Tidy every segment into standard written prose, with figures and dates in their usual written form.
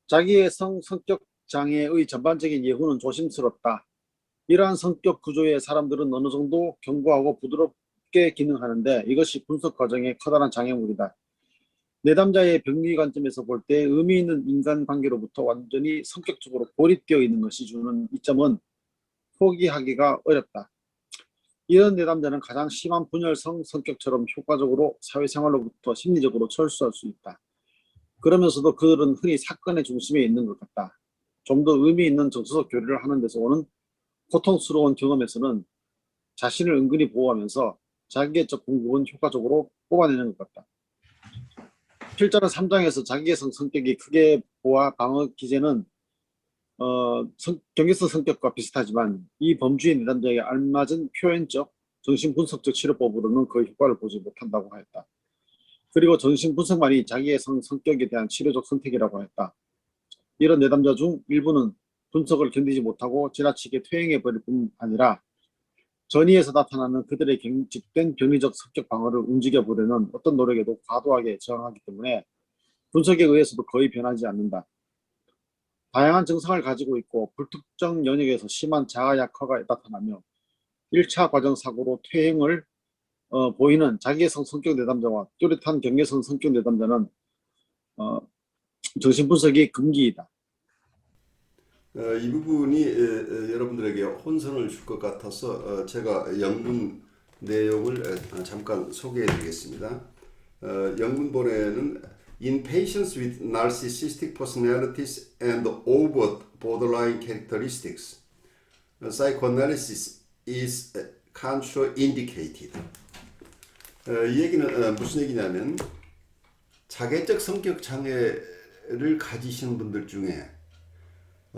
자기의 성격 장애의 전반적인 예후는 조심스럽다. 이러한 성격 구조의 사람들은 어느 정도 견고하고 부드럽게 기능하는데 이것이 분석 과정의 커다란 장애물이다. 내담자의 병리 관점에서 볼 때 의미 있는 인간관계로부터 완전히 성격적으로 고립되어 있는 것이 주는 이점은 포기하기가 어렵다. 이런 내담자는 가장 심한 분열성 성격처럼 효과적으로 사회생활로부터 심리적으로 철수할 수 있다. 그러면서도 그들은 흔히 사건의 중심에 있는 것 같다. 좀 더 의미 있는 정서적 교류를 하는 데서 오는 고통스러운 경험에서는 자신을 은근히 보호하면서 자기애적 공급은 효과적으로 뽑아내는 것 같다. 필자는 3장에서 자기애성 성격이 크게 보아 방어 기제는 경계성 성격과 비슷하지만 이 범주의 내담자에게 알맞은 표현적, 정신분석적 치료법으로는 그 효과를 보지 못한다고 하였다. 그리고 정신분석만이 자기의 성격에 대한 치료적 선택이라고 했다. 이런 내담자 중 일부는 분석을 견디지 못하고 지나치게 퇴행해버릴 뿐 아니라 전이에서 나타나는 그들의 경직된 병리적 성격 방어를 움직여보려는 어떤 노력에도 과도하게 저항하기 때문에 분석에 의해서도 거의 변하지 않는다. 다양한 증상을 가지고 있고 불특정 영역에서 심한 자아 약화가 나타나며 1차 과정 사고로 퇴행을 보이는 자기애성 성격 내담자와 뚜렷한 경계성 성격 내담자는 어, 정신분석이 금기이다. 이 부분이 여러분들에게 혼선을 줄 것 같아서 제가 영문 내용을 잠깐 소개해 드리겠습니다. 영문본에는 In patients with narcissistic personalities and overt borderline characteristics, psychoanalysis is contraindicated. 이 얘기는 무슨 얘기냐면 자개적 성격 장애를 가지신 분들 중에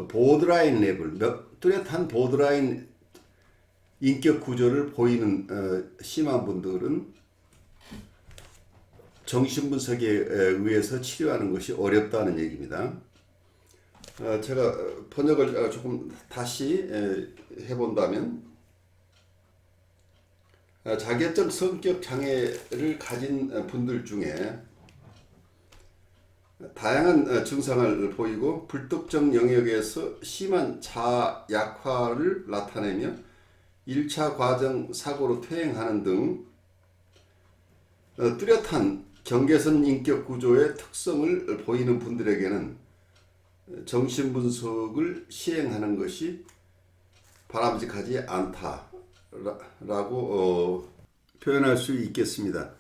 보드라인 레벨, 뚜렷한 보드라인 인격 구조를 보이는 심한 분들은 정신분석에 의해서 치료하는 것이 어렵다는 얘기입니다. 제가 번역을 조금 다시 해본다면 자개적 성격 장애를 가진 분들 중에 다양한 증상을 보이고 불특정 영역에서 심한 자아 약화를 나타내며 1차 과정 사고로 퇴행하는 등 뚜렷한 경계선 인격 구조의 특성을 보이는 분들에게는 정신분석을 시행하는 것이 바람직하지 않다라고 표현할 수 있겠습니다.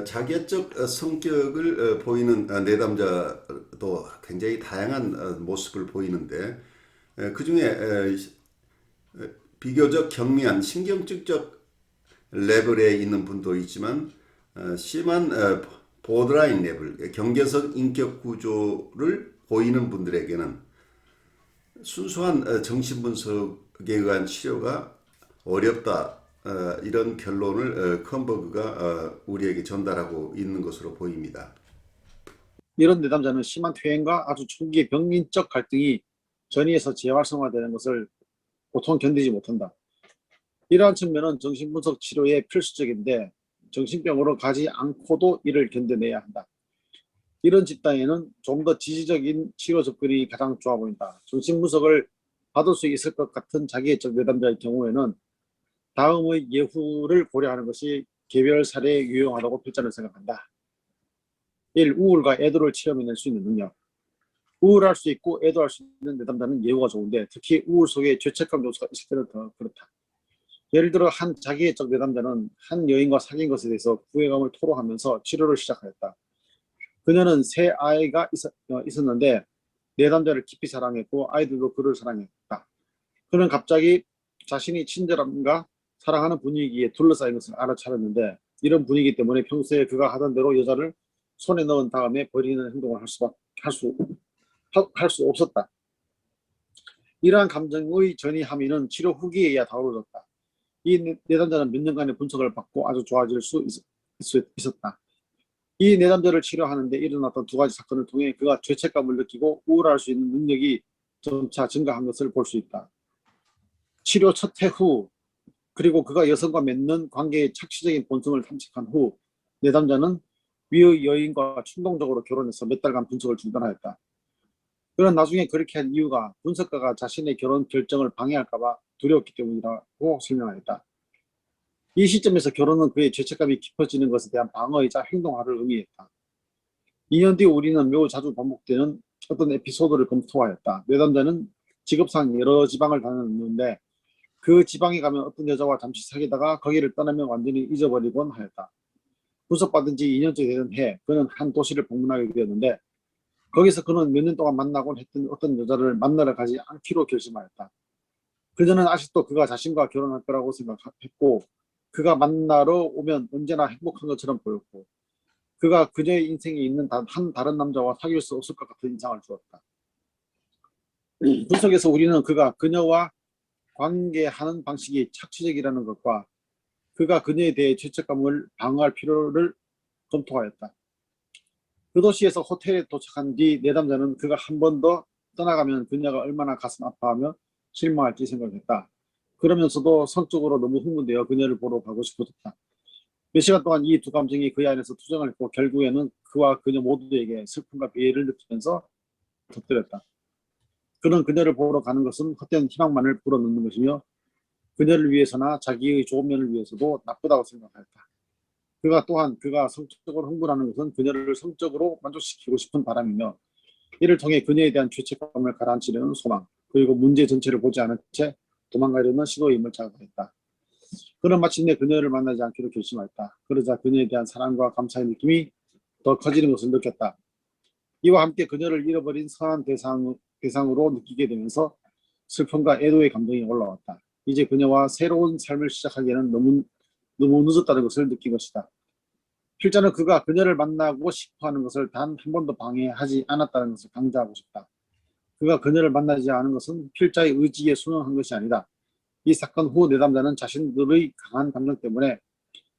자기애적 성격을 보이는 내담자도 굉장히 다양한 모습을 보이는데 그 중에 비교적 경미한 신경증적 레벨에 있는 분도 있지만 심한 보드라인 레벨, 경계선 인격 구조를 보이는 분들에게는 순수한 정신분석에 의한 치료가 어렵다. 이런 결론을 컴버그가 우리에게 전달하고 있는 것으로 보입니다. 이런 내담자는 심한 퇴행과 아주 초기의 병리적 갈등이 전이에서 재활성화되는 것을 보통 견디지 못한다. 이러한 측면은 정신분석 치료의 필수적인데 정신병으로 가지 않고도 이를 견뎌내야 한다. 이런 집단에는 좀 더 지지적인 치료 접근이 가장 좋아 보인다. 정신분석을 받을 수 있을 것 같은 자기애적 내담자의 경우에는 다음의 예후를 고려하는 것이 개별 사례에 유용하다고 필자는 생각한다. 1. 우울과 애도를 체험해낼 수 있는 능력. 우울할 수 있고 애도할 수 있는 내담자는 예후가 좋은데 특히 우울 속에 죄책감 요소가 있을 때는 더 그렇다. 예를 들어 한 자기애적 내담자는 한 여인과 사귄 것에 대해서 후회감을 토로하면서 치료를 시작하였다. 그녀는 새 아이가 있었는데 내담자를 깊이 사랑했고 아이들도 그를 사랑했다. 그는 갑자기 자신이 친절함과 사랑하는 분위기에 둘러싸인 것을 알아차렸는데 이런 분위기 때문에 평소에 그가 하던 대로 여자를 손에 넣은 다음에 버리는 행동을 할 수 없었다. 이러한 감정의 전이 함의는 치료 후기에야 다루어졌다. 이 내담자는 몇 년간의 분석을 받고 아주 좋아질 수 있었다. 이 내담자를 치료하는데 일어났던 두 가지 사건을 통해 그가 죄책감을 느끼고 우울할 수 있는 능력이 점차 증가한 것을 볼 수 있다. 치료 첫 해 후 그리고 그가 여성과 맺는 관계의 착시적인 본성을 탐색한 후 내담자는 위의 여인과 충동적으로 결혼해서 몇 달간 분석을 중단하였다. 그런 나중에 그렇게 한 이유가 분석가가 자신의 결혼 결정을 방해할까봐 두려웠기 때문이라고 설명하였다. 이 시점에서 결혼은 그의 죄책감이 깊어지는 것에 대한 방어이자 행동화를 의미했다. 2년 뒤 우리는 매우 자주 반복되는 어떤 에피소드를 검토하였다. 내담자는 직업상 여러 지방을 다녔는데 그 지방에 가면 어떤 여자와 잠시 사귀다가 거기를 떠나면 완전히 잊어버리곤 하였다. 분석받은 지 2년째 되던 해 그는 한 도시를 방문하게 되었는데 거기서 그는 몇 년 동안 만나곤 했던 어떤 여자를 만나러 가지 않기로 결심하였다. 그녀는 아직도 그가 자신과 결혼할 거라고 생각했고 그가 만나러 오면 언제나 행복한 것처럼 보였고 그가 그녀의 인생에 있는 한 다른 남자와 사귈 수 없을 것 같은 인상을 주었다. 분석에서 우리는 그가 그녀와 관계하는 방식이 착취적이라는 것과 그가 그녀에 대해 죄책감을 방어할 필요를 검토하였다. 그 도시에서 호텔에 도착한 뒤 내담자는 그가 한 번 더 떠나가면 그녀가 얼마나 가슴 아파하며 실망할지 생각했다. 그러면서도 성적으로 너무 흥분되어 그녀를 보러 가고 싶어졌다. 몇 시간 동안 이 두 감정이 그의 안에서 투정을 했고 결국에는 그와 그녀 모두에게 슬픔과 배회를 느끼면서 터뜨렸다. 그는 그녀를 보러 가는 것은 헛된 희망만을 불어넣는 것이며 그녀를 위해서나 자기의 좋은 면을 위해서도 나쁘다고 생각하였다. 그가 또한 그가 성적으로 흥분하는 것은 그녀를 성적으로 만족시키고 싶은 바람이며 이를 통해 그녀에 대한 죄책감을 가라앉히려는 소망 그리고 문제 전체를 보지 않은 채 도망가려는 시도임을 자각했다. 그는 마침내 그녀를 만나지 않기로 결심하였다. 그러자 그녀에 대한 사랑과 감사의 느낌이 더 커지는 것을 느꼈다. 이와 함께 그녀를 잃어버린 선한 대상으로 느끼게 되면서 슬픔과 애도의 감정이 올라왔다. 이제 그녀와 새로운 삶을 시작하기에는 너무 늦었다는 것을 느낀 것이다. 필자는 그가 그녀를 만나고 싶어하는 것을 단 한 번도 방해하지 않았다는 것을 강조하고 싶다. 그가 그녀를 만나지 않은 것은 필자의 의지에 순응한 것이 아니다. 이 사건 후 내담자는 자신들의 강한 감정 때문에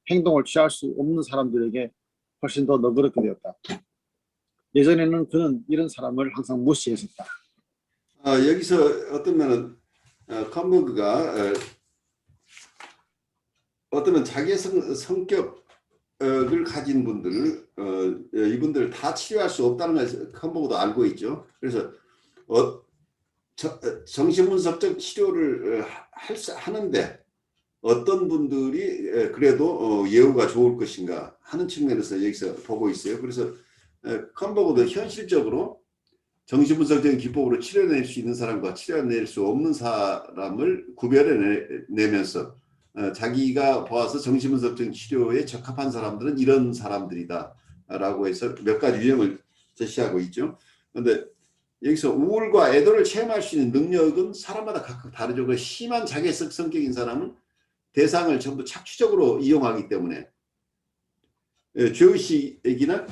행동을 취할 수 없는 사람들에게 훨씬 더 너그럽게 되었다. 예전에는 그는 이런 사람을 항상 무시했었다. 여기서 어떤 면은 컴버그가 어떤 면 자기의 성격을 가진 분들을 이분들을 다 치료할 수 없다는 것을 컴버그도 알고 있죠. 그래서 정신분석적 치료를 하는데 어떤 분들이 그래도 예후가 좋을 것인가 하는 측면에서 여기서 보고 있어요. 그래서 컴버그도 현실적으로 정신분석적인 기법으로 치료해낼 수 있는 사람과 치료해낼 수 없는 사람을 구별해내면서 자기가 보아서 정신분석적인 치료에 적합한 사람들은 이런 사람들이다 라고 해서 몇 가지 유형을 제시하고 있죠. 그런데 여기서 우울과 애도를 체험할 수 있는 능력은 사람마다 각각 다르죠. 그 심한 자기애석 성격인 사람은 대상을 전부 착취적으로 이용하기 때문에 죄의식이나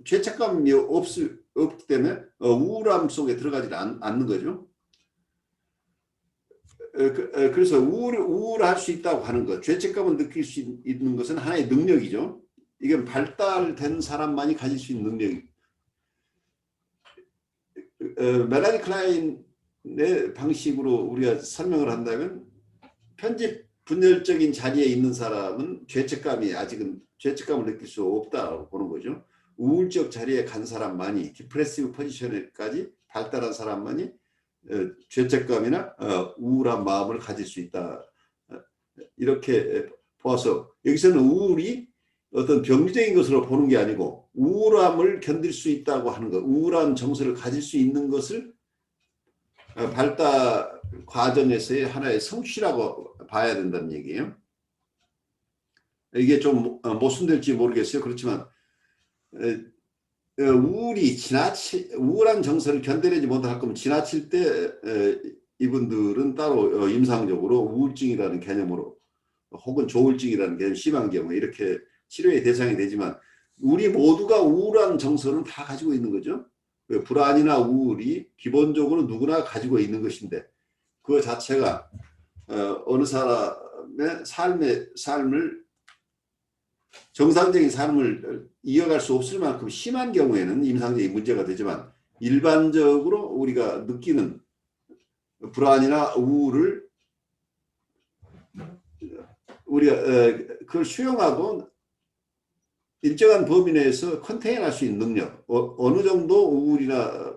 죄책감이 없기 때문에 우울함 속에 들어가지 않는 거죠. 그래서 우울할 수 있다고 하는 것, 죄책감을 느낄 수 있는 것은 하나의 능력이죠. 이건 발달된 사람만이 가질 수 있는 능력이. 멜라니 클라인의 방식으로 우리가 설명을 한다면 편집 분열적인 자리에 있는 사람은 아직은 죄책감을 느낄 수 없다고 보는 거죠. 우울적 자리에 간 사람만이, 디프레시브 포지션에까지 발달한 사람만이 죄책감이나 우울한 마음을 가질 수 있다. 이렇게 보아서 여기서는 우울이 어떤 병리적인 것으로 보는 게 아니고 우울함을 견딜 수 있다고 하는 것, 우울한 정서를 가질 수 있는 것을 발달 과정에서의 하나의 성취라고 봐야 된다는 얘기예요. 이게 좀 모순될지 모르겠어요. 그렇지만 우울한 정서를 견뎌내지 못할 거면 지나칠 때 이분들은 따로 임상적으로 우울증이라는 개념으로 혹은 조울증이라는 개념 심한 경우에 이렇게 치료의 대상이 되지만 우리 모두가 우울한 정서는 다 가지고 있는 거죠. 불안이나 우울이 기본적으로 누구나 가지고 있는 것인데 그 자체가 어느 사람의 삶을 정상적인 삶을 이어갈 수 없을 만큼 심한 경우에는 임상적인 문제가 되지만 일반적으로 우리가 느끼는 불안이나 우울을 우리가 그걸 수용하고 일정한 범위 내에서 컨테인할 수 있는 능력, 어느 정도 우울이나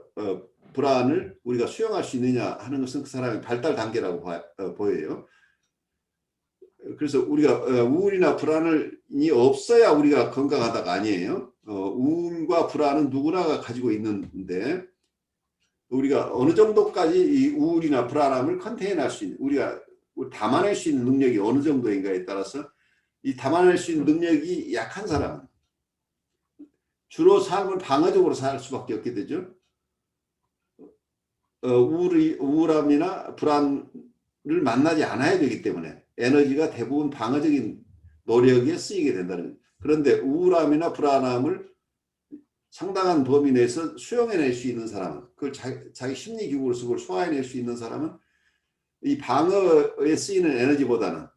불안을 우리가 수용할 수 있느냐 하는 것은 그 사람의 발달 단계라고 보여요. 그래서 우리가 우울이나 불안이 없어야 우리가 건강하다가 아니에요. 우울과 불안은 누구나가 가지고 있는데 우리가 어느 정도까지 이 우울이나 불안함을 컨테인할 수 있는, 우리가 담아낼 수 있는 능력이 어느 정도인가에 따라서 이 담아낼 수 있는 능력이 약한 사람은 주로 삶을 방어적으로 살 수밖에 없게 되죠. 우울함이나 불안을 만나지 않아야 되기 때문에 에너지가 대부분 방어적인 노력에 쓰이게 된다는 거예요. 그런데 우울함이나 불안함을 상당한 범위 내에서 수용해낼 수 있는 사람은, 그걸 자기 심리 기구로서 그걸 소화해낼 수 있는 사람은 이 방어에 쓰이는 에너지보다는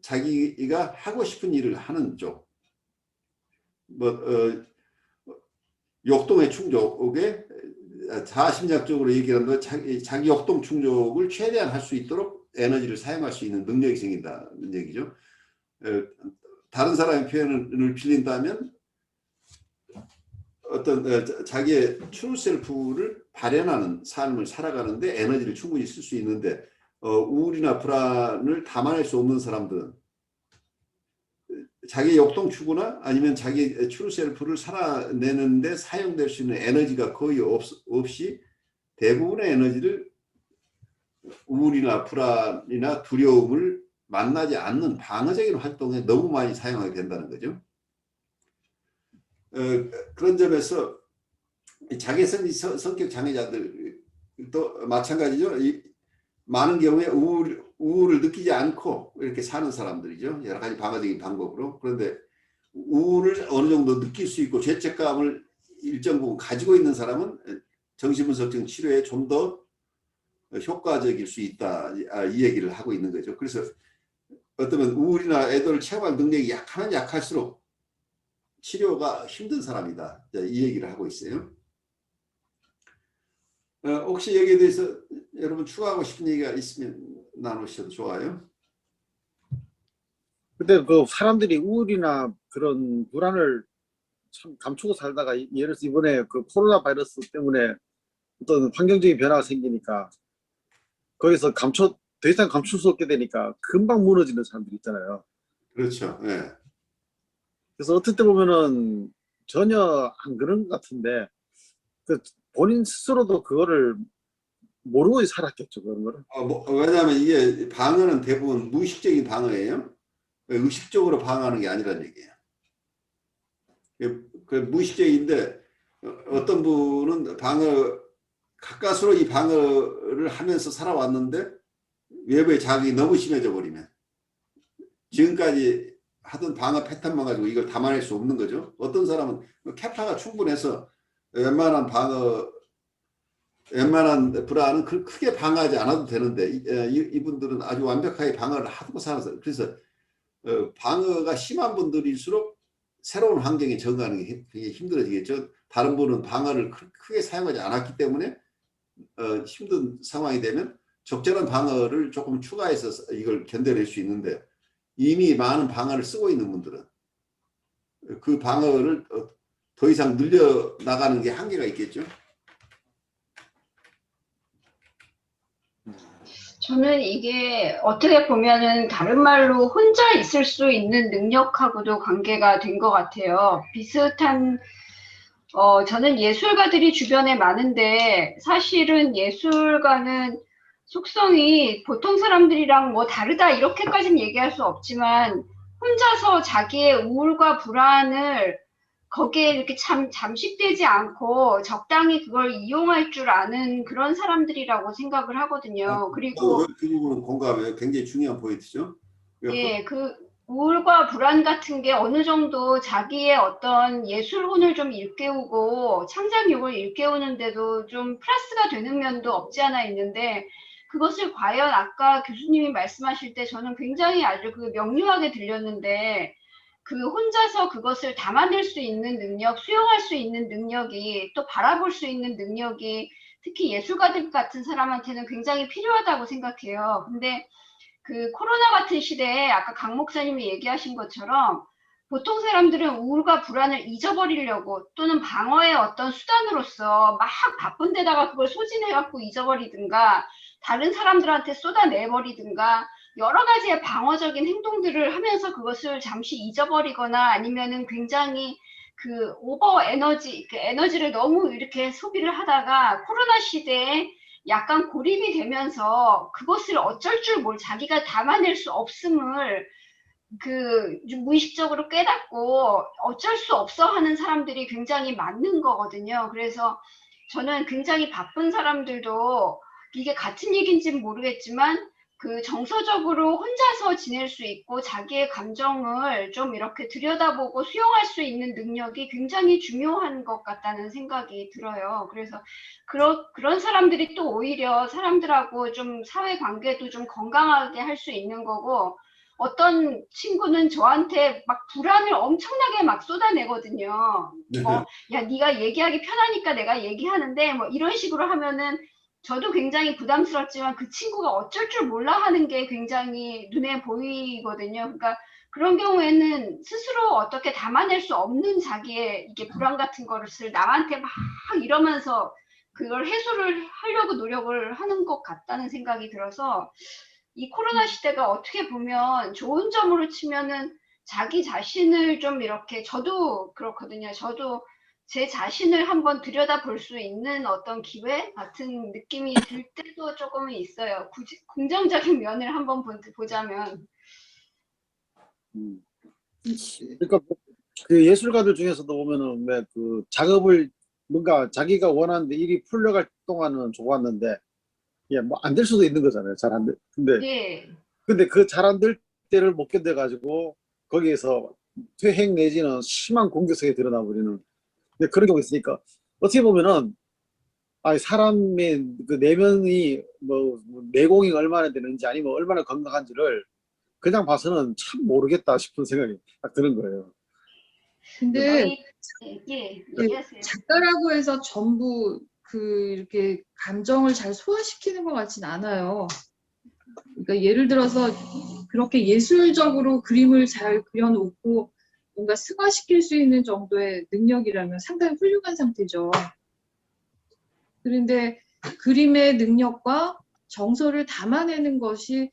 자기가 하고 싶은 일을 하는 쪽, 욕동의 충족에 자아심리학적으로 얘기하는 자기 욕동 충족을 최대한 할 수 있도록 에너지를 사용할 수 있는 능력이 생긴다는 얘기죠. 다른 사람의 표현을 빌린다면 어떤 자기의 트루 셀프를 발현하는 삶을 살아가는데 에너지를 충분히 쓸 수 있는데 우울이나 불안을 담아낼 수 없는 사람들은 자기의 역동 추구나 아니면 자기 트루 셀프를 살아내는데 사용될 수 있는 에너지가 거의 없이 대부분의 에너지를 우울이나 불안이나 두려움을 만나지 않는 방어적인 활동에 너무 많이 사용하게 된다는 거죠. 그런 점에서 자기성지 성격 장애자들도 마찬가지죠. 많은 경우에 우울을 느끼지 않고 이렇게 사는 사람들이죠. 여러 가지 방어적인 방법으로. 그런데 우울을 어느 정도 느낄 수 있고 죄책감을 일정 부분 가지고 있는 사람은 정신분석적 치료에 좀 더 효과적일 수 있다. 이 얘기를 하고 있는 거죠. 그래서 어쩌면 우울이나 애도를 체험할 능력이 약하면 약할수록 치료가 힘든 사람이다. 이 얘기를 하고 있어요. 혹시 여기에 대해서 여러분 추가하고 싶은 얘기가 있으면 나누셔도 좋아요. 근데 그 사람들이 우울이나 그런 불안을 참 감추고 살다가 예를 들어서 이번에 그 코로나 바이러스 때문에 어떤 환경적인 변화가 생기니까 거기서 더 이상 감출 수 없게 되니까 금방 무너지는 사람들이 있잖아요. 그렇죠. 네. 그래서 어떨 때 보면은 전혀 안 그런 것 같은데 그 본인 스스로도 그거를 모르고 살았겠죠, 그런 거를. 왜냐하면 이게 방어는 대부분 무의식적인 방어예요. 의식적으로 방어하는 게 아니란 얘기예요. 그 무의식적인데 어떤 분은 가까스로 이 방어를 하면서 살아왔는데 외부의 자극이 너무 심해져 버리면 지금까지 하던 방어 패턴만 가지고 이걸 담아낼 수 없는 거죠. 어떤 사람은 캐파가 충분해서 웬만한 불안은 크게 방어하지 않아도 되는데 이분들은 아주 완벽하게 방어를 하고 살아서 그래서 방어가 심한 분들일수록 새로운 환경에 적응하는 게 되게 힘들어지겠죠. 다른 분은 방어를 크게 사용하지 않았기 때문에 힘든 상황이 되면 적절한 방어를 조금 추가해서 이걸 견뎌낼 수 있는데 이미 많은 방어를 쓰고 있는 분들은 그 방어를 더 이상 늘려나가는 게 한계가 있겠죠. 저는 이게 어떻게 보면은 다른 말로 혼자 있을 수 있는 능력하고도 관계가 된 것 같아요. 비슷한, 저는 예술가들이 주변에 많은데 사실은 예술가는 속성이 보통 사람들이랑 뭐 다르다 이렇게까지는 얘기할 수 없지만 혼자서 자기의 우울과 불안을 거기에 이렇게 잠식되지 않고 적당히 그걸 이용할 줄 아는 그런 사람들이라고 생각을 하거든요. 그리고 그 부분은 공감해요. 굉장히 중요한 포인트죠. 예, 그 우울과 불안 같은 게 어느 정도 자기의 어떤 예술혼을 좀 일깨우고 창작욕을 일깨우는데도 좀 플러스가 되는 면도 없지 않아 있는데 그것을 과연 아까 교수님이 말씀하실 때 저는 굉장히 아주 그 명료하게 들렸는데 그 혼자서 그것을 담아낼 수 있는 능력, 수용할 수 있는 능력이 또 바라볼 수 있는 능력이 특히 예술가들 같은 사람한테는 굉장히 필요하다고 생각해요. 근데 그 코로나 같은 시대에 아까 강 목사님이 얘기하신 것처럼 보통 사람들은 우울과 불안을 잊어버리려고 또는 방어의 어떤 수단으로서 막 바쁜 데다가 그걸 소진해갖고 잊어버리든가 다른 사람들한테 쏟아내버리든가 여러 가지의 방어적인 행동들을 하면서 그것을 잠시 잊어버리거나 아니면은 굉장히 그 오버 에너지, 그 에너지를 너무 이렇게 소비를 하다가 코로나 시대에 약간 고립이 되면서 그것을 어쩔 줄 자기가 담아낼 수 없음을 그 무의식적으로 깨닫고 어쩔 수 없어 하는 사람들이 굉장히 많은 거거든요. 그래서 저는 굉장히 바쁜 사람들도 이게 같은 얘기인지는 모르겠지만 그 정서적으로 혼자서 지낼 수 있고 자기의 감정을 좀 이렇게 들여다보고 수용할 수 있는 능력이 굉장히 중요한 것 같다는 생각이 들어요. 그래서 그런 사람들이 또 오히려 사람들하고 좀 사회관계도 좀 건강하게 할 수 있는 거고 어떤 친구는 저한테 막 불안을 엄청나게 막 쏟아내거든요. 야, 네가 얘기하기 편하니까 내가 얘기하는데 뭐 이런 식으로 하면은 저도 굉장히 부담스럽지만 그 친구가 어쩔 줄 몰라 하는 게 굉장히 눈에 보이거든요. 그러니까 그런 경우에는 스스로 어떻게 담아낼 수 없는 자기의 이게 불안 같은 것을 남한테 막 이러면서 그걸 해소를 하려고 노력을 하는 것 같다는 생각이 들어서 이 코로나 시대가 어떻게 보면 좋은 점으로 치면은 자기 자신을 좀 이렇게 저도 그렇거든요. 저도 제 자신을 한번 들여다볼 수 있는 어떤 기회 같은 느낌이 들 때도 조금은 있어요. 긍정적인 면을 한번 보자면. 그러니까 그 예술가들 중에서도 보면은 왜 그 작업을 뭔가 자기가 원하는데 일이 풀려갈 동안은 좋았는데 예, 뭐 안 될 수도 있는 거잖아요. 잘 안 돼. 네. 근데 그 잘 안 될 때를 못 견뎌 가지고 거기에서 퇴행 내지는 심한 공격성이 드러나 버리는 그런 경우가 있으니까 어떻게 보면은 아니 사람의 그 내면이 뭐 내공이 얼마나 되는지 아니면 얼마나 건강한지를 그냥 봐서는 참 모르겠다 싶은 생각이 딱 드는 거예요. 근데 예, 얘기하세요. 작가라고 해서 전부 그 이렇게 감정을 잘 소화시키는 것 같진 않아요. 그러니까 예를 들어서 그렇게 예술적으로 그림을 잘 그려놓고 뭔가 승화시킬 수 있는 정도의 능력이라면 상당히 훌륭한 상태죠. 그런데 그림의 능력과 정서를 담아내는 것이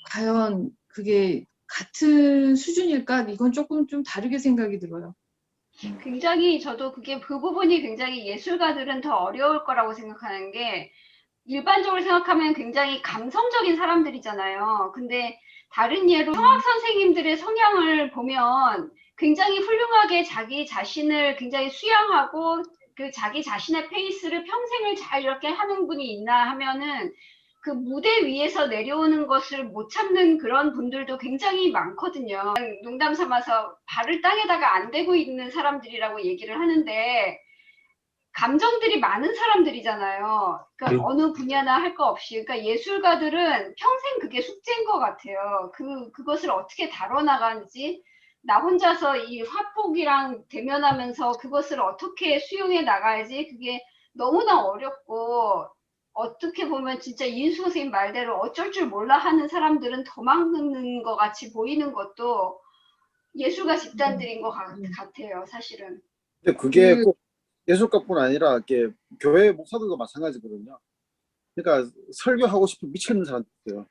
과연 그게 같은 수준일까? 이건 조금 좀 다르게 생각이 들어요. 굉장히 저도 그 부분이 굉장히 예술가들은 더 어려울 거라고 생각하는 게 일반적으로 생각하면 굉장히 감성적인 사람들이잖아요. 근데 다른 예로 성악 선생님들의 성향을 보면 굉장히 훌륭하게 자기 자신을 굉장히 수양하고 그 자기 자신의 페이스를 평생을 잘 이렇게 하는 분이 있나 하면은 그 무대 위에서 내려오는 것을 못 참는 그런 분들도 굉장히 많거든요. 농담 삼아서 발을 땅에다가 안 대고 있는 사람들이라고 얘기를 하는데 감정들이 많은 사람들이잖아요. 그러니까 어느 분야나 할 거 없이. 그러니까 예술가들은 평생 그게 숙제인 것 같아요. 그것을 어떻게 다뤄나가는지, 나 혼자서 이 화폭이랑 대면하면서 그것을 어떻게 수용해 나가야지, 그게 너무나 어렵고, 어떻게 보면 진짜 이인수 선생님 말대로 어쩔 줄 몰라 하는 사람들은 더 많은 것 같이 보이는 것도 예술가 집단들인 것 같아요, 사실은. 근데 그게 꼭 예술가뿐 아니라 이렇게 교회 목사들도 마찬가지거든요. 그러니까 설교하고 싶은 미치는 사람들 있어요.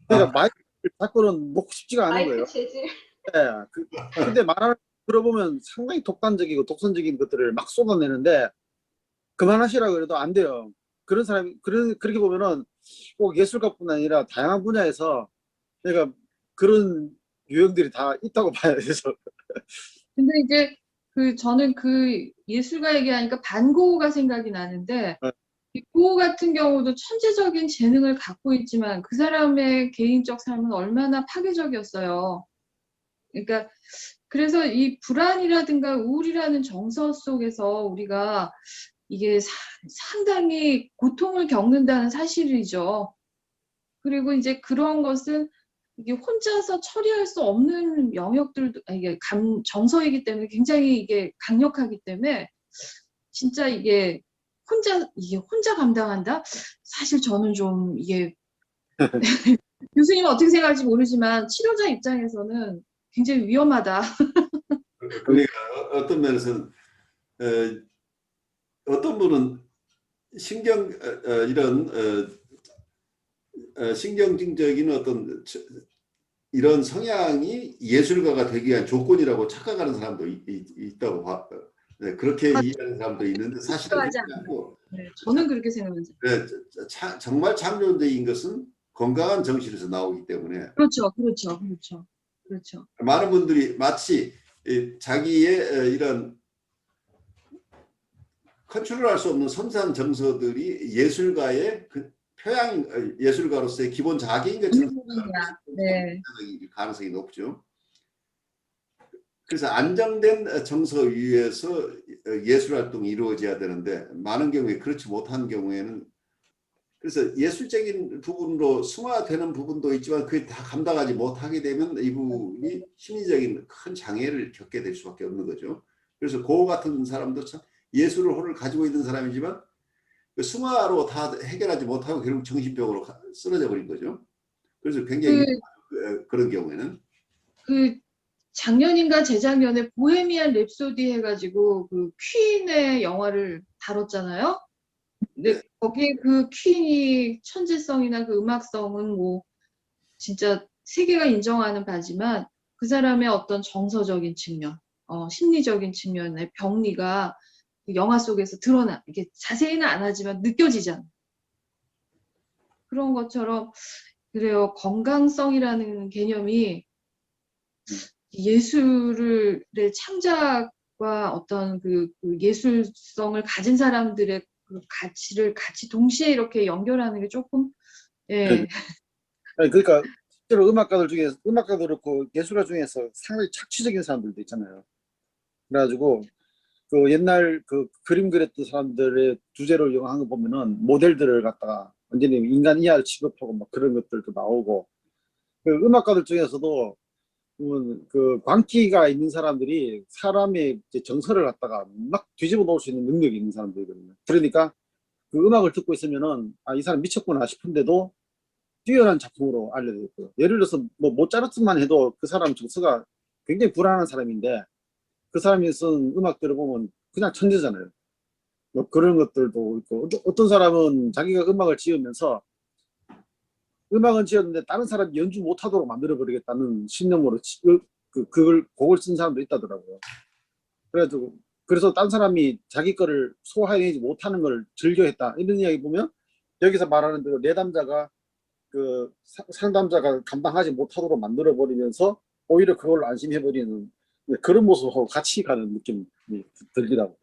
그러니까 마이크 잡고는 놓고 싶지가 않은 거예요. 마이크 재질. 네, 근데 말을 들어보면 상당히 독단적이고 독선적인 것들을 막 쏟아내는데 그만하시라 그래도 안 돼요. 그런 사람이 그렇게 보면은 꼭 예술가뿐 아니라 다양한 분야에서 그러니까 그런 유형들이 다 있다고 봐야 돼서. 근데 이제 저는 그 예술가 얘기하니까 반고흐가 생각이 나는데, 이 고흐 같은 경우도 천재적인 재능을 갖고 있지만 그 사람의 개인적 삶은 얼마나 파괴적이었어요. 그러니까 그래서 이 불안이라든가 우울이라는 정서 속에서 우리가 이게 상당히 고통을 겪는다는 사실이죠. 그리고 이제 그런 것은 이게 혼자서 처리할 수 없는 영역들도 이게 정서이기 때문에 굉장히 이게 강력하기 때문에 진짜 이게 혼자 감당한다? 사실 저는 좀 이게 교수님은 어떻게 생각할지 모르지만 치료자 입장에서는 굉장히 위험하다. 그러니까 어떤 면에서는 어떤 분은 이런 신경증적인 어떤 이런 성향이 예술가가 되기 위한 조건이라고 착각하는 사람도 있다고 봐. 네, 그렇게 이해하는 사람도 있는데 사실은 그렇지 않고 네, 저는 그렇게 생각합니다. 네, 정말 창조적인 것은 건강한 정신에서 나오기 때문에 그렇죠. 많은 분들이 마치 자기의 이런 컨트롤할 수 없는 섬세한 정서들이 예술가의 예술가로서의 기본 자기인 것처럼 네. 가능성이 높죠. 그래서 안정된 정서 위에서 예술 활동이 이루어져야 되는데 많은 경우에 그렇지 못한 경우에는 그래서 예술적인 부분으로 승화되는 부분도 있지만 그게 다 감당하지 못하게 되면 이분이 심리적인 큰 장애를 겪게 될 수밖에 없는 거죠. 그래서 고 같은 사람도 참 예술을 호를 가지고 있는 사람이지만 그 승화로 다 해결하지 못하고 결국 정신병으로 쓰러져 버린 거죠. 그래서 굉장히 그런 경우에는 작년인가 재작년에 보헤미안 랩소디 해가지고 그 퀸의 영화를 다뤘잖아요. 근데 거기에 그 퀸이 천재성이나 그 음악성은 뭐 진짜 세계가 인정하는 바지만 그 사람의 어떤 정서적인 측면, 심리적인 측면의 병리가 그 영화 속에서 드러나. 이게 자세히는 안 하지만 느껴지잖아. 그런 것처럼 그래요. 건강성이라는 개념이 예술의 창작과 어떤 그 예술성을 가진 사람들의 그 가치를 같이 동시에 이렇게 연결하는 게 조금, 예. 그러니까 실제로 음악가도 그렇고 예술가 중에서 상당히 착취적인 사람들도 있잖아요. 그래가지고 그 옛날 그 그림 그렸던 사람들의 주제로 영화한 거 보면은 모델들을 갖다가 완전히 인간 이하를 취급하고 막 그런 것들도 나오고, 그 음악가들 중에서도 그 광기가 있는 사람들이 사람의 이제 정서를 갖다가 막 뒤집어 놓을 수 있는 능력이 있는 사람들이거든요. 그러니까 그 음악을 듣고 있으면은 아, 이 사람 미쳤구나 싶은데도 뛰어난 작품으로 알려져 있고요. 예를 들어서 뭐 모차르트만 해도 그 사람 정서가 굉장히 불안한 사람인데 그 사람이 쓴 음악들을 보면 그냥 천재잖아요. 뭐 그런 것들도 있고, 어떤 사람은 자기가 음악을 지으면서 음악은 지었는데 다른 사람이 연주 못하도록 만들어버리겠다는 신념으로 그걸 곡을 쓴 사람도 있다더라고요. 그래서 다른 사람이 자기 거를 소화해내지 못하는 걸 즐겨했다 이런 이야기 보면, 여기서 말하는 대로 내담자가 그 상담자가 감당하지 못하도록 만들어버리면서 오히려 그걸 안심해버리는 그런 모습하고 같이 가는 느낌이 들더라고요.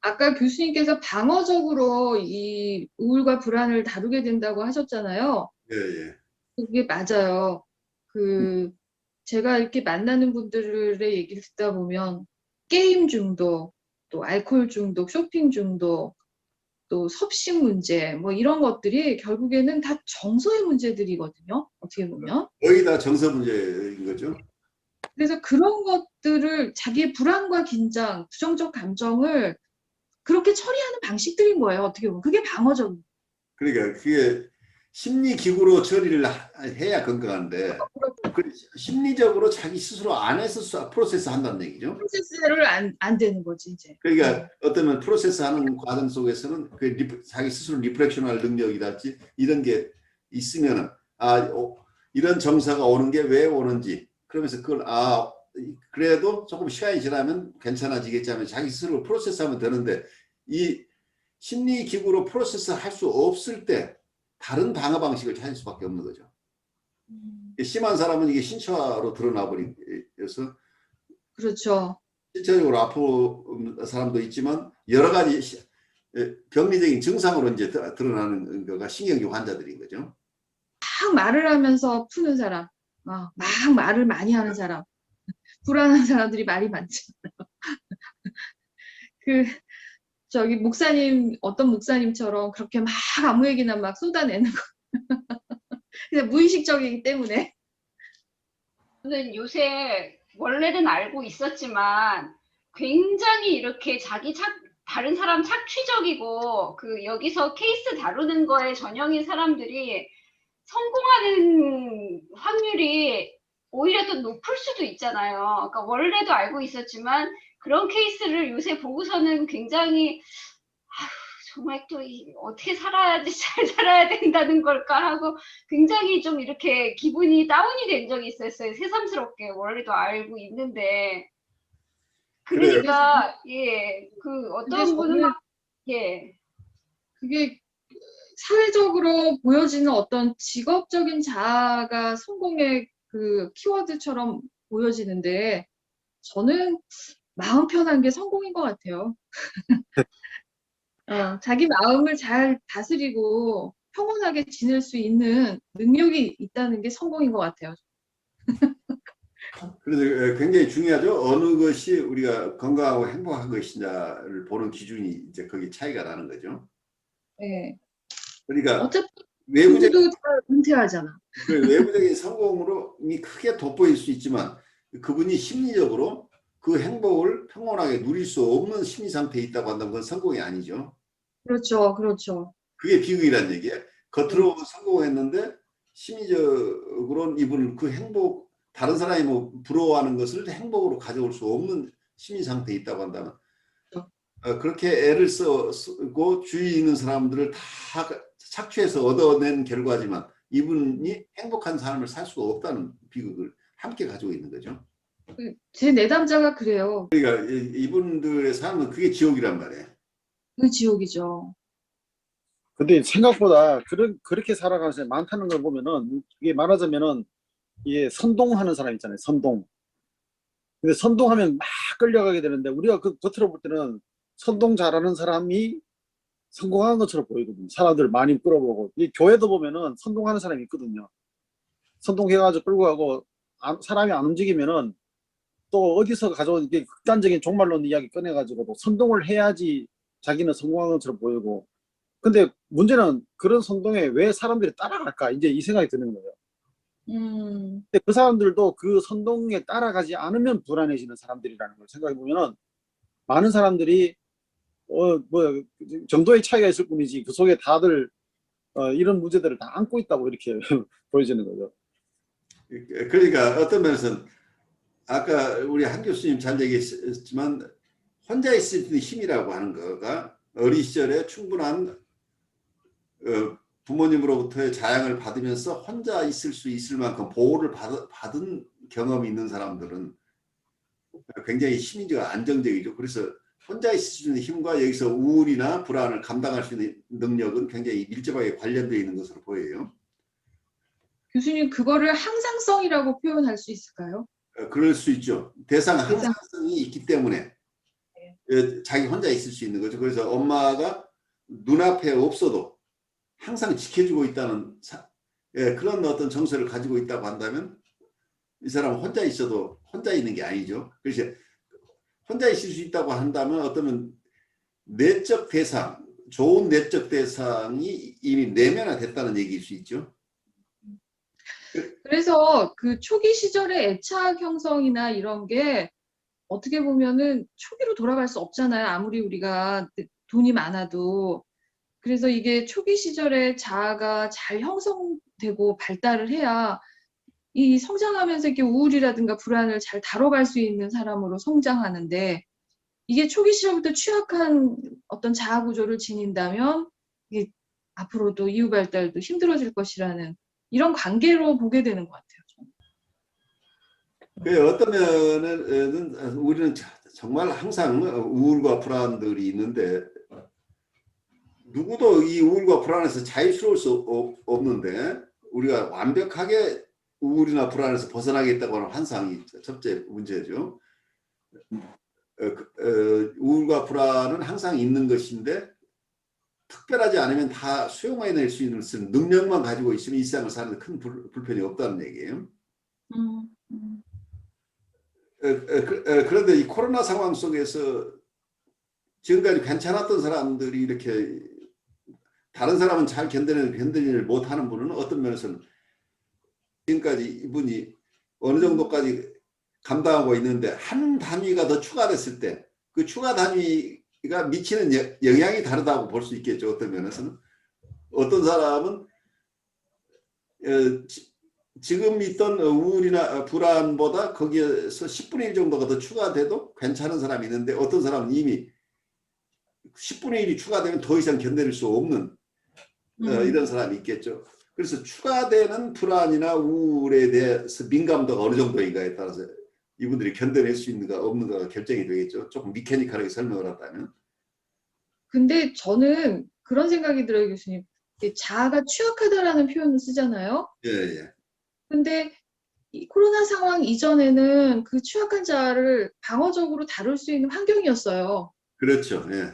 아까 교수님께서 방어적으로 이 우울과 불안을 다루게 된다고 하셨잖아요. 예, 예. 그게 맞아요. 제가 이렇게 만나는 분들의 얘기를 듣다 보면 게임 중독, 또 알코올 중독, 쇼핑 중독, 또 섭식 문제, 뭐 이런 것들이 결국에는 다 정서의 문제들이거든요. 어떻게 보면. 거의 다 정서 문제인 거죠. 그래서 그런 것들을 자기의 불안과 긴장, 부정적 감정을 그렇게 처리하는 방식들인 거예요. 어떻게 보면. 그게 방어적. 그러니까 그게 심리 기구로 처리를 해야 건강한데 심리적으로 자기 스스로 안에서 프로세스 한다는 얘기죠. 프로세스를 안 되는 거지 이제. 그러니까 어쩌면 프로세스 하는 과정 속에서는 자기 스스로 리프렉션할 능력이랄지 이런 게 있으면은 이런 정서가 오는 게 왜 오는지, 그러면서 그걸 그래도 조금 시간이 지나면 괜찮아지겠지 하면 자기 스스로 프로세스하면 되는데, 이 심리 기구로 프로세스 할 수 없을 때 다른 방어 방식을 찾을 수밖에 없는 거죠. 심한 사람은 이게 신체화로 드러나 버려서, 그렇죠. 신체적으로 아픈 사람도 있지만 여러 가지 병리적인 증상으로 이제 드러나는 거가 신경계 환자들인 거죠. 막 말을 하면서 푸는 사람, 막 말을 많이 하는 사람, 불안한 사람들이 말이 많잖아요. 저기 어떤 목사님처럼 그렇게 막 아무 얘기나 막 쏟아내는 거. 그냥 무의식적이기 때문에. 저는 요새 원래는 알고 있었지만 굉장히 이렇게 다른 사람 착취적이고 여기서 케이스 다루는 거에 전형인 사람들이 성공하는 확률이 오히려 더 높을 수도 있잖아요. 그러니까 원래도 알고 있었지만 그런 케이스를 요새 보고서는 굉장히 정말 또 어떻게 살아야지 잘 살아야 된다는 걸까 하고 굉장히 좀 이렇게 기분이 다운이 된 적이 있었어요. 새삼스럽게 원래도 알고 있는데 그래요. 그러니까 예, 그 근데 어떤 분은 저는 막 예, 그게 사회적으로 보여지는 어떤 직업적인 자아가 성공의 그 키워드처럼 보여지는데 저는 마음 편한 게 성공인 것 같아요. 자기 마음을 잘 다스리고 평온하게 지낼 수 있는 능력이 있다는 게 성공인 것 같아요. 그래서 굉장히 중요하죠. 어느 것이 우리가 건강하고 행복한 것이냐를 보는 기준이 이제 거기 차이가 나는 거죠. 네. 그러니까 어차피 외부적인 누구도 다 은퇴하잖아. 외부적인 성공으로 크게 돋보일 수 있지만 그분이 심리적으로 그 행복을 평온하게 누릴 수 없는 심리 상태에 있다고 한다면 그건 성공이 아니죠. 그렇죠, 그렇죠. 그게 비극이란 얘기예요. 겉으로 성공했는데 심리적으로는 이분은 그 행복, 다른 사람이 뭐 부러워하는 것을 행복으로 가져올 수 없는 심리 상태에 있다고 한다면 그렇게 애를 쓰고 주위에 있는 사람들을 다 착취해서 얻어낸 결과지만 이분이 행복한 삶을 살 수가 없다는 비극을 함께 가지고 있는 거죠. 제 내담자가 그래요. 그러니까 이분들의 삶은 그게 지옥이란 말이에요. 그 지옥이죠. 근데 생각보다 그렇게 살아가는 사람이 많다는 걸 보면은 이게 말하자면은 이게 선동하는 사람 있잖아요. 선동. 근데 선동하면 막 끌려가게 되는데 우리가 그 겉으로 볼 때는 선동 잘하는 사람이 성공한 것처럼 보이거든요. 사람들 많이 끌어보고 이 교회도 보면은 선동하는 사람이 있거든요. 선동해가지고 끌고 가고 사람이 안 움직이면은 또 어디서 가져온 이게 극단적인 종말론 이야기 꺼내가지고 또 선동을 해야지 자기는 성공한 것처럼 보이고 근데 문제는 그런 선동에 왜 사람들이 따라갈까 이제 이 생각이 드는 거예요. 근데 그 사람들도 그 선동에 따라가지 않으면 불안해지는 사람들이라는 걸 생각해 보면은 많은 사람들이 뭐 정도의 차이가 있을 뿐이지 그 속에 다들 이런 문제들을 다 안고 있다고 이렇게 보여지는 거죠. 그러니까 어떤 면에서는 아까 우리 한 교수님 잘 얘기했지만 혼자 있을 때 힘이라고 하는 거가 어린 시절에 충분한 부모님으로부터의 자양을 받으면서 혼자 있을 수 있을 만큼 보호를 받은 경험이 있는 사람들은 굉장히 심리적으로 안정적이죠. 그래서 혼자 있을 수 있는 힘과 여기서 우울이나 불안을 감당할 수 있는 능력은 굉장히 밀접하게 관련되어 있는 것으로 보여요. 교수님, 그거를 항상성이라고 표현할 수 있을까요? 그럴 수 있죠. 대상 항상성이 있기 때문에 자기 혼자 있을 수 있는 거죠. 그래서 엄마가 눈앞에 없어도 항상 지켜주고 있다는 그런 어떤 정서를 가지고 있다고 한다면 이 사람은 혼자 있어도 혼자 있는 게 아니죠. 그래서 혼자 있을 수 있다고 한다면 어쩌면 내적 대상, 좋은 내적 대상이 이미 내면화됐다는 얘기일 수 있죠. 그래서 그 초기 시절의 애착 형성이나 이런 게 어떻게 보면은 초기로 돌아갈 수 없잖아요. 아무리 우리가 돈이 많아도. 그래서 이게 초기 시절에 자아가 잘 형성되고 발달을 해야 이 성장하면서 이렇게 우울이라든가 불안을 잘 다뤄갈 수 있는 사람으로 성장하는데 이게 초기 시절부터 취약한 어떤 자아 구조를 지닌다면 이게 앞으로도 이후 발달도 힘들어질 것이라는 이런 관계로 보게 되는 것 같아요. 어떤 면은 우리는 정말 항상 우울과 불안들이 있는데 누구도 이 우울과 불안에서 자유스러울 수 없는데 우리가 완벽하게 우울이나 불안에서 벗어나겠다고 하는 환상이 첫째 문제죠. 우울과 불안은 항상 있는 것인데 특별하지 않으면 다 수용해낼 수 있는 능력만 가지고 있으면 이 세상을 사는데 큰 불편이 없다는 얘기예요. 그런데 이 코로나 상황 속에서 지금까지 괜찮았던 사람들이 이렇게 다른 사람은 잘 견디를 못하는 분은 어떤 면에서는 지금까지 이분이 어느 정도까지 감당하고 있는데 한 단위가 더 추가됐을 때 그 추가 단위가 미치는 영향이 다르다고 볼 수 있겠죠. 어떤 면에서는 어떤 사람은 지금 있던 우울이나 불안보다 거기에서 10분의 1 정도가 더 추가돼도 괜찮은 사람이 있는데 어떤 사람은 이미 10분의 1이 추가되면 더 이상 견딜 수 없는 이런 사람이 있겠죠. 그래서 추가되는 불안이나 우울에 대해서 민감도가 어느 정도인가에 따라서 이분들이 견뎌낼 수 있는가 없는가가 결정이 되겠죠. 조금 미케니컬하게 설명을 한다면. 근데 저는 그런 생각이 들어요, 교수님. 자아가 취약하다라는 표현을 쓰잖아요. 예, 예. 근데 이 코로나 상황 이전에는 그 취약한 자아를 방어적으로 다룰 수 있는 환경이었어요. 그렇죠. 예.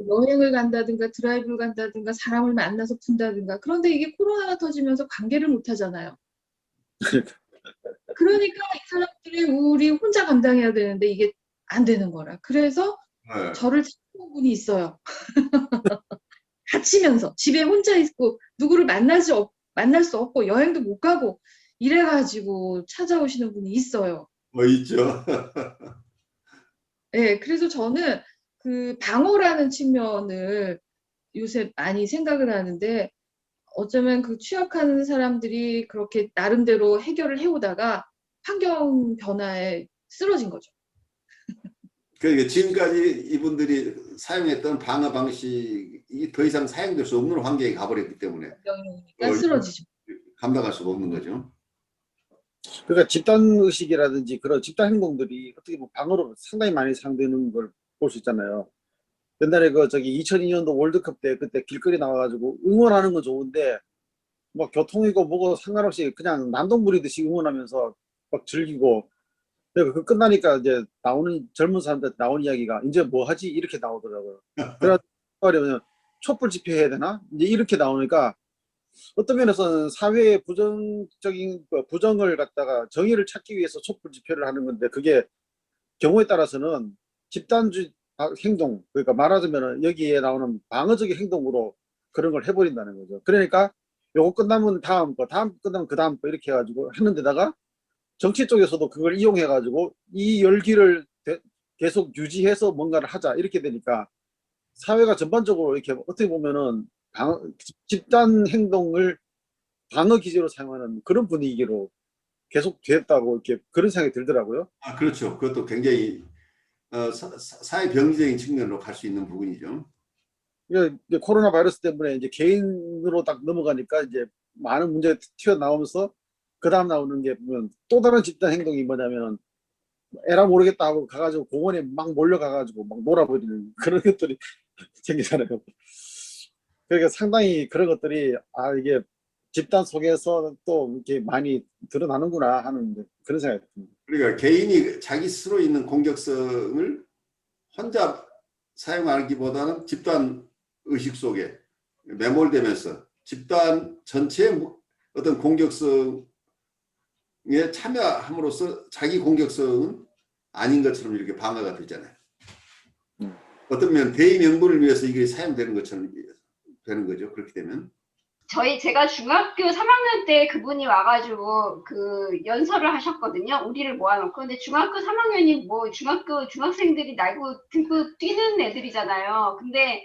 여행을 간다든가 드라이브를 간다든가 사람을 만나서 푼다든가. 그런데 이게 코로나가 터지면서 관계를 못 하잖아요. 그러니까 이 사람들의 우울이 혼자 감당해야 되는데 이게 안 되는 거라. 그래서 예. 저를 찾는 분이 있어요. 갇히면서 집에 혼자 있고 누구를 만날 수 없고 여행도 못 가고 이래가지고 찾아오시는 분이 있어요. 있죠. 네, 그래서 저는 그 방어라는 측면을 요새 많이 생각을 하는데 어쩌면 그 취약한 사람들이 그렇게 나름대로 해결을 해오다가 환경 변화에 쓰러진 거죠. 그러니까 지금까지 이분들이 사용했던 방어 방식이 더 이상 사용될 수 없는 환경에 가버렸기 때문에 환경이니까 쓰러지죠. 감당할 수가 없는 거죠. 그러니까 집단 의식이라든지 그런 집단 행동들이 어떻게 보면 방어로 상당히 많이 사용되는 걸 볼 수 있잖아요. 옛날에 그 저기 2002년도 월드컵 때 그때 길거리 나와가지고 응원하는 건 좋은데 뭐 교통이고 뭐고 상관없이 그냥 난동 부리듯이 응원하면서 막 즐기고, 그 끝나니까 이제 나오는 젊은 사람들 나온 이야기가 이제 뭐 하지 이렇게 나오더라고요. 그래서 말하면 촛불 집회해야 되나 이제 이렇게 나오니까 어떤 면에서는 사회의 부정적인 부정을 갖다가 정의를 찾기 위해서 촛불 집회를 하는 건데, 그게 경우에 따라서는 집단주의 행동, 그러니까 말하자면 여기에 나오는 방어적인 행동으로 그런 걸 해버린다는 거죠. 그러니까 요거 끝나면 다음 거, 다음 끝나면 그 다음 거 이렇게 해가지고 하는 데다가 정치 쪽에서도 그걸 이용해가지고 이 열기를 계속 유지해서 뭔가를 하자 이렇게 되니까 사회가 전반적으로 이렇게 어떻게 보면은 집단 행동을 방어 기제로 사용하는 그런 분위기로 계속 됐다고 이렇게 그런 생각이 들더라고요. 그렇죠. 그것도 굉장히 사회 병리적인 측면으로 갈 수 있는 부분이죠. 이제 코로나 바이러스 때문에 이제 개인으로 딱 넘어가니까 이제 많은 문제가 튀어나오면서 그 다음 나오는 게 보면 또 다른 집단 행동이 뭐냐면 에라 모르겠다 하고 가가지고 공원에 막 몰려가가지고 막 놀아버리는 그런 것들이 생기잖아요. 그러니까 상당히 그런 것들이 이게 집단 속에서 또 이렇게 많이 드러나는구나 하는 그런 생각이 듭니다. 그러니까 개인이 자기 스스로 있는 공격성을 혼자 사용하기보다는 집단 의식 속에 매몰되면서 집단 전체의 어떤 공격성에 참여함으로써 자기 공격성은 아닌 것처럼 이렇게 방어가 되잖아요. 어떤 면 대의 명분을 위해서 이게 사용되는 것처럼 되는 거죠. 그렇게 되면. 제가 중학교 3학년 때 그분이 와가지고 그 연설을 하셨거든요. 우리를 모아놓고. 근데 중학교 3학년이 뭐 중학생들이 날고 들고 뛰는 애들이잖아요. 근데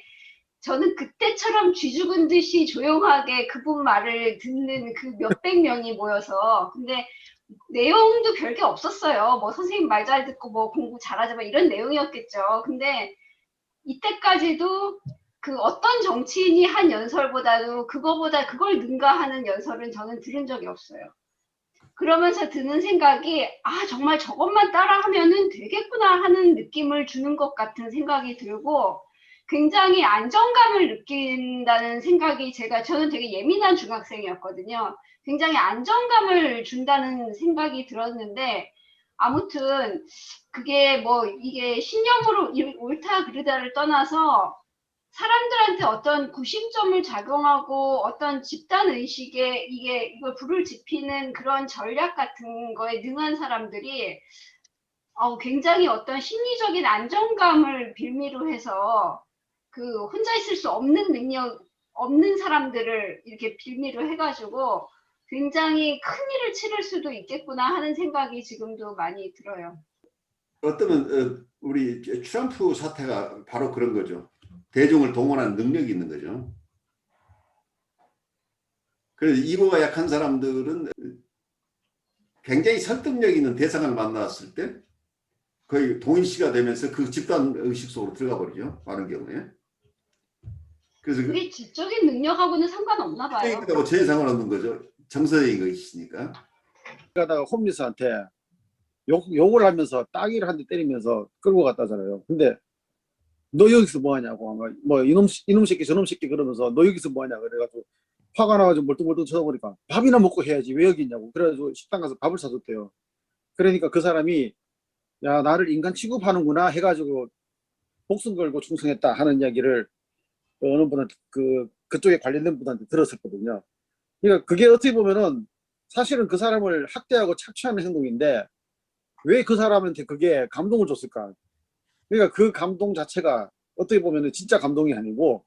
저는 그때처럼 쥐죽은 듯이 조용하게 그분 말을 듣는 그 몇백 명이 모여서, 근데 내용도 별게 없었어요. 뭐 선생님 말 잘 듣고 뭐 공부 잘하자 뭐 이런 내용이었겠죠. 근데 이때까지도 그 어떤 정치인이 한 연설보다도 그걸 능가하는 연설은 저는 들은 적이 없어요. 그러면서 드는 생각이 정말 저것만 따라하면은 되겠구나 하는 느낌을 주는 것 같은 생각이 들고, 굉장히 안정감을 느낀다는 생각이, 저는 되게 예민한 중학생이었거든요. 굉장히 안정감을 준다는 생각이 들었는데, 아무튼 그게 뭐 이게 신념으로 옳다 그르다를 떠나서 사람들한테 어떤 구심점을 작용하고 어떤 집단 의식에 이걸 불을 지피는 그런 전략 같은 거에 능한 사람들이 굉장히 어떤 심리적인 안정감을 빌미로 해서 그 혼자 있을 수 없는 능력 없는 사람들을 이렇게 빌미로 해가지고 굉장히 큰 일을 치를 수도 있겠구나 하는 생각이 지금도 많이 들어요. 어쩌면 우리 트럼프 사태가 바로 그런 거죠. 대중을 동원하는 능력이 있는 거죠. 그래서 이거가 약한 사람들은 굉장히 설득력 있는 대상을 만났을 때 거의 동일시가 되면서 그 집단 의식 속으로 들어가 버리죠. 많은 경우에. 그래서 그게 지적인 능력하고는 상관없나 봐요. 그다고 전혀 상관없는 거죠. 정서적인 것이니까. 가다가 홈리스한테 욕을 하면서 따귀를 한 대 때리면서 끌고 갔다잖아요. 근데 너 여기서 뭐 하냐고, 뭐 이놈 새끼 저놈 새끼 그러면서 너 여기서 뭐 하냐 그래가지고 화가 나가지고 멀뚱멀뚱 쳐다보니까 밥이나 먹고 해야지 왜 여기 있냐고. 그래가지고 식당 가서 밥을 사줬대요. 그러니까 그 사람이 야 나를 인간 취급하는구나 해가지고 목숨 걸고 충성했다 하는 이야기를 어느 분한테 그쪽에 관련된 분한테 들었었거든요. 그러니까 그게 어떻게 보면은 사실은 그 사람을 학대하고 착취하는 행동인데 왜 그 사람한테 그게 감동을 줬을까? 그러니까 그 감동 자체가 어떻게 보면은 진짜 감동이 아니고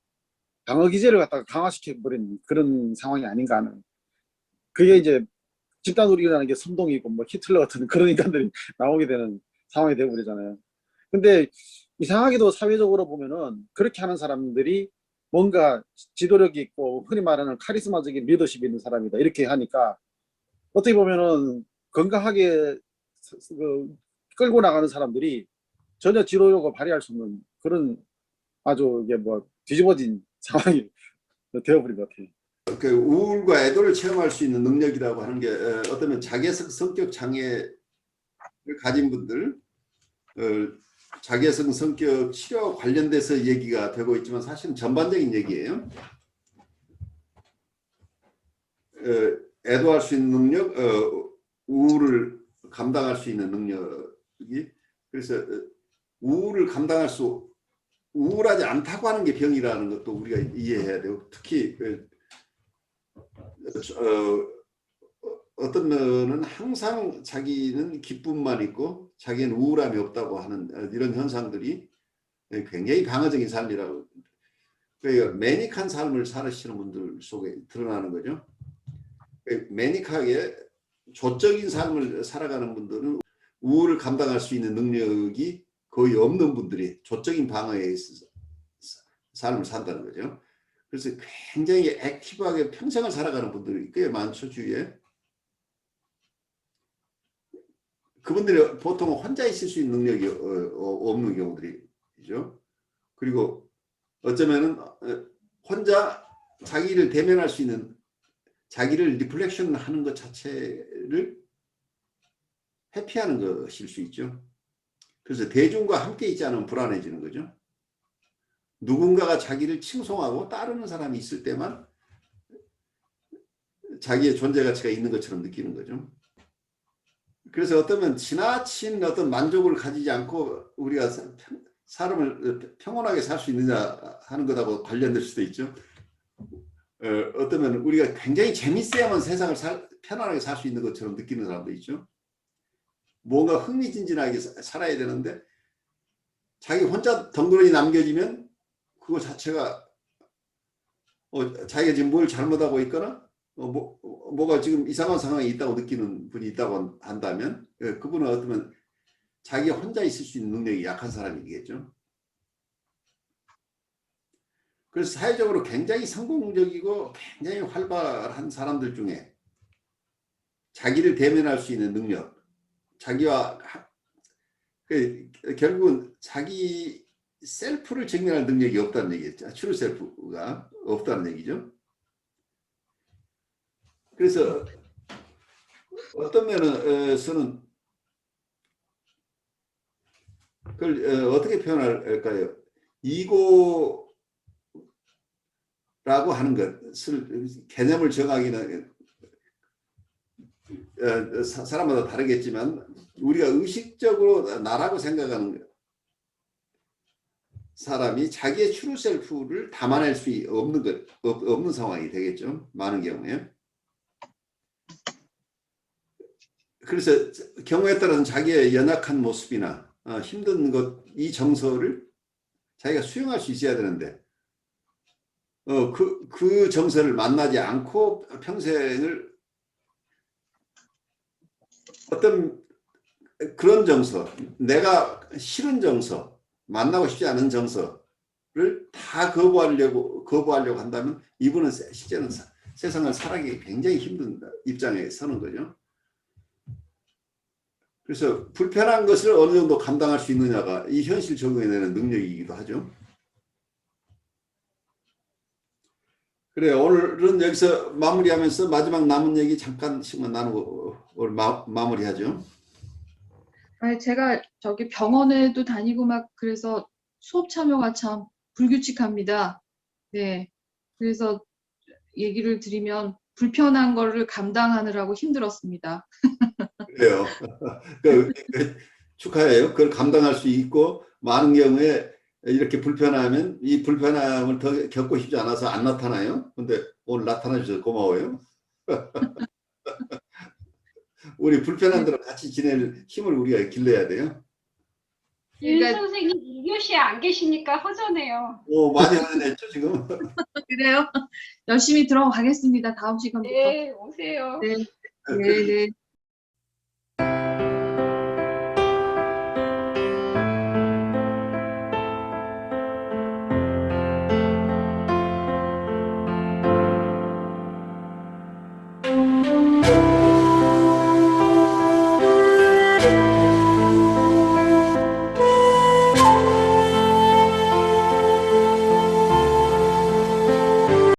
방어 기제를 갖다가 강화시켜버린 그런 상황이 아닌가 하는. 그게 이제 집단으로 일어나는 게 선동이고 뭐 히틀러 같은 그런 인간들이 나오게 되는 상황이 되어버리잖아요. 근데 이상하게도 사회적으로 보면은 그렇게 하는 사람들이 뭔가 지도력이 있고 흔히 말하는 카리스마적인 리더십이 있는 사람이다 이렇게 하니까 어떻게 보면은 건강하게 끌고 나가는 사람들이 전혀 지도력을 발휘할 수 없는 그런 아주 이게 뭐 뒤집어진 상황이 되어버린 것 같아요. 그 우울과 애도를 체험할 수 있는 능력이라고 하는 게 어쩌면 자기애석 성격 장애를 가진 분들, 자기애석 성격 치료 관련돼서 얘기가 되고 있지만 사실은 전반적인 얘기예요. 애도할 수 있는 능력, 우울을 감당할 수 있는 능력이, 그래서 우울하지 않다고 하는 게 병이라는 것도 우리가 이해해야 되고, 특히 어떤 면은 항상 자기는 기쁨만 있고 자기는 우울함이 없다고 하는 이런 현상들이 굉장히 방어적인 삶이라고, 그러니까 매닉한 삶을 살으시는 분들 속에 드러나는 거죠. 매닉하게 조적인 삶을 살아가는 분들은 우울을 감당할 수 있는 능력이 거의 없는 분들이 조적인 방어의 삶을 산다는 거죠. 그래서 굉장히 액티브하게 평생을 살아가는 분들이 꽤 많죠, 주위에. 그분들이 보통 혼자 있을 수 있는 능력이 없는 경우들이죠. 그리고 어쩌면은 혼자 자기를 대면할 수 있는, 자기를 리플렉션 하는 것 자체를 회피하는 것일 수 있죠. 그래서 대중과 함께 있지 않으면 불안해지는 거죠. 누군가가 자기를 칭송하고 따르는 사람이 있을 때만 자기의 존재 가치가 있는 것처럼 느끼는 거죠. 그래서 어쩌면 지나친 어떤 만족을 가지지 않고 우리가 사람을 평온하게 살 수 있느냐 하는 것하고 관련될 수도 있죠. 어쩌면 우리가 굉장히 재밌어야만 세상을 편안하게 살 수 있는 것처럼 느끼는 사람도 있죠. 뭔가 흥미진진하게 살아야 되는데 자기 혼자 덩그러니 남겨지면 그거 자체가 자기가 지금 뭘 잘못하고 있거나 뭐가 지금 이상한 상황이 있다고 느끼는 분이 있다고 한다면 그분은 어쩌면 자기 혼자 있을 수 있는 능력이 약한 사람이겠죠. 그래서 사회적으로 굉장히 성공적이고 굉장히 활발한 사람들 중에 자기를 대면할 수 있는 능력, 자기와 결국은 자기 셀프를 증명할 능력이 없다는 얘기겠죠. 트루 셀프가 없다는 얘기죠. 그래서 어떤 면에서는 그걸 어떻게 표현할까요? 이고라고 하는 것을 개념을 정하기는 사람마다 다르겠지만 우리가 의식적으로 나라고 생각하는 사람이 자기의 트루 셀프를 담아낼 수 없는 상황이 되겠죠. 많은 경우에. 그래서 경우에 따라서는 자기의 연약한 모습이나 힘든 것, 이 정서를 자기가 수용할 수 있어야 되는데 그 정서를 만나지 않고 평생을 어떤 그런 정서, 내가 싫은 정서, 만나고 싶지 않은 정서를 다 거부하려고 한다면 이분은 실제는 세상을 살아가기 굉장히 힘든 입장에 서는 거죠. 그래서 불편한 것을 어느 정도 감당할 수 있느냐가 이 현실 적응해내는 능력이기도 하죠. 그래, 오늘은 여기서 마무리하면서 마지막 남은 얘기 잠깐씩만 나누고 오늘 마무리하죠. 아니, 제가 저기 병원에도 다니고 막 그래서 수업 참여가 참 불규칙합니다. 네. 그래서 얘기를 드리면 불편한 거를 감당하느라고 힘들었습니다. 그래요. 축하해요. 그걸 감당할 수 있고 많은 경우에 이렇게 불편하면 이 불편함을 더 겪고 싶지 않아서 안 나타나요. 근데 오늘 나타나 주셔서 고마워요. 우리 불편한 대로 같이 지낼 힘을 우리가 길러야 돼요. 윤 그러니까- 선생님 1교시에 안 계시니까 허전해요. 오, 많이 화냈죠, 지금? 그래요? 열심히 들어가겠습니다. 다음 시간부터. 네, 오세요. 네, 네, 네.